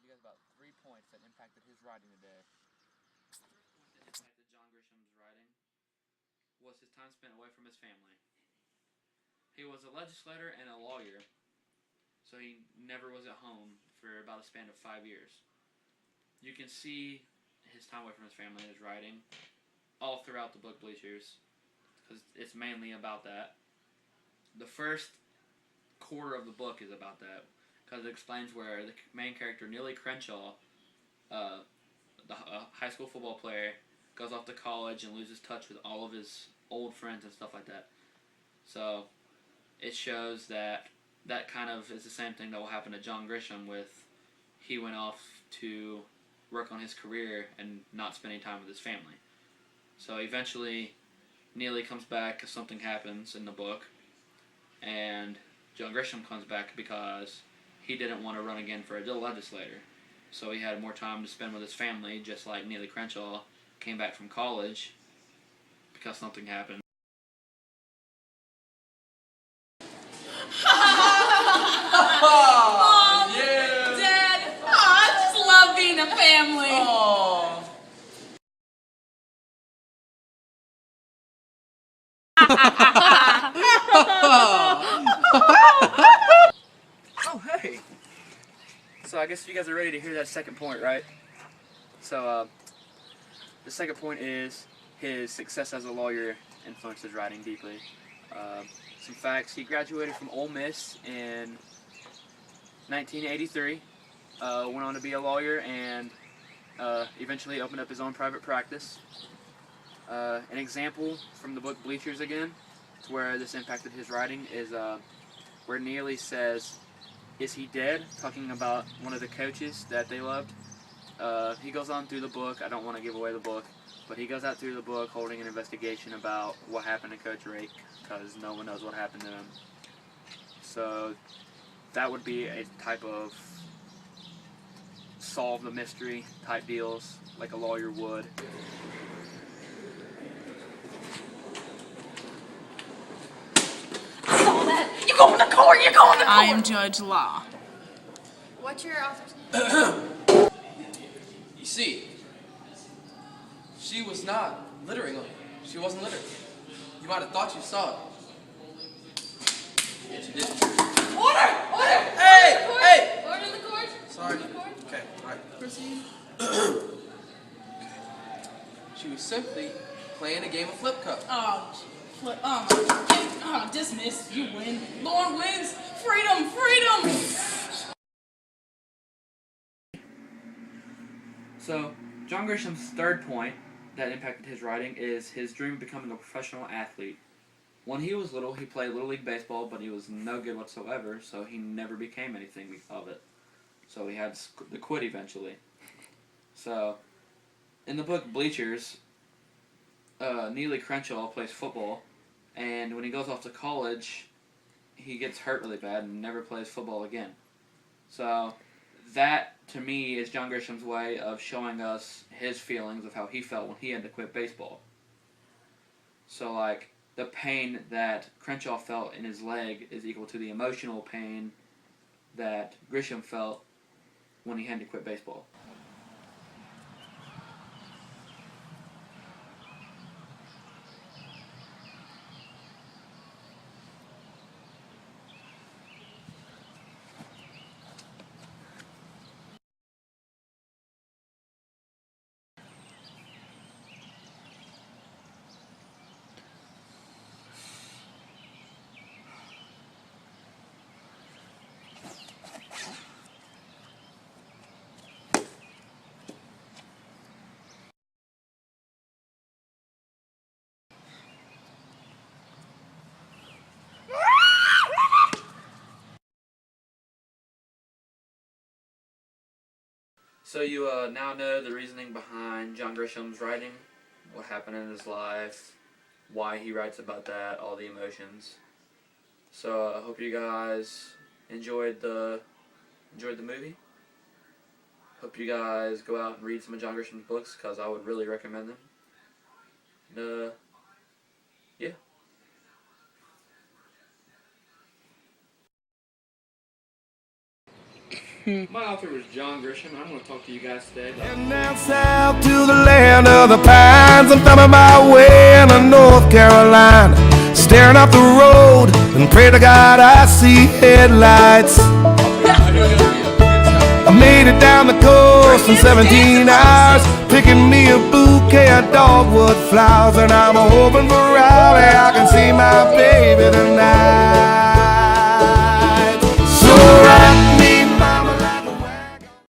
you guys about 3 points that impacted his writing today. What impacted John Grisham's writing was his time spent away from his family. He was a legislator and a lawyer, so he never was at home for about a span of 5 years. You can see his time away from his family in his writing all throughout the book Bleachers, because it's mainly about that. The first quarter of the book is about that, because it explains where the main character, Neely Crenshaw, the high school football player, goes off to college and loses touch with all of his old friends and stuff like that. So it shows that that kind of is the same thing that will happen to John Grisham with he went off to work on his career and not spending time with his family. So eventually Neely comes back because something happens in the book, and John Grisham comes back because he didn't want to run again for a legislator. So he had more time to spend with his family, just like Neely Crenshaw came back from college because something happened. Mom, yeah. Dad, I just love being a family. Oh, hey! So I guess you guys are ready to hear that second point, right? So the second point is his success as a lawyer influenced his writing deeply. Some facts: he graduated from Ole Miss in 1983, went on to be a lawyer, and eventually opened up his own private practice. An example from the book Bleachers again, to where this impacted his writing, is where Neely says, "Is he dead?" talking about one of the coaches that they loved. He goes on through the book. I don't want to give away the book, but he goes out through the book holding an investigation about what happened to Coach Rake, because no one knows what happened to him. So that would be a type of solve the mystery type deals, like a lawyer would. I saw that. You go in the court. You go in the court. I am Judge Law. What's your author's name? You see, she was not littering him. She wasn't littering. You might have thought you saw it. Yet you didn't. Order! Order! Hey! Hey! Order in the court. Sorry. Order in the court. Okay, alright. Proceed. She was simply playing a game of flip cup. Dismiss. You win. Lauren wins. Freedom! Freedom! So John Grisham's third point that impacted his writing is his dream of becoming a professional athlete. When he was little, he played Little League Baseball, but he was no good whatsoever, so he never became anything of it. So he had to quit eventually. So, in the book Bleachers, Neely Crenshaw plays football, and when he goes off to college, he gets hurt really bad and never plays football again. So, that, to me, is John Grisham's way of showing us his feelings of how he felt when he had to quit baseball. So, like, the pain that Crenshaw felt in his leg is equal to the emotional pain that Grisham felt when he had to quit baseball. So you now know the reasoning behind John Grisham's writing, what happened in his life, why he writes about that, all the emotions. So I hope you guys enjoyed the movie. Hope you guys go out and read some of John Grisham's books, because I would really recommend them. And, yeah. My author was John Grisham, and I'm going to talk to you guys today about And down south to the land of the pines, I'm thumbing my way into North Carolina, staring up the road and pray to God I see headlights. I made it down the coast in 17 hours, picking me a bouquet of dogwood flowers, and I'm hoping for Raleigh I can see my baby tonight.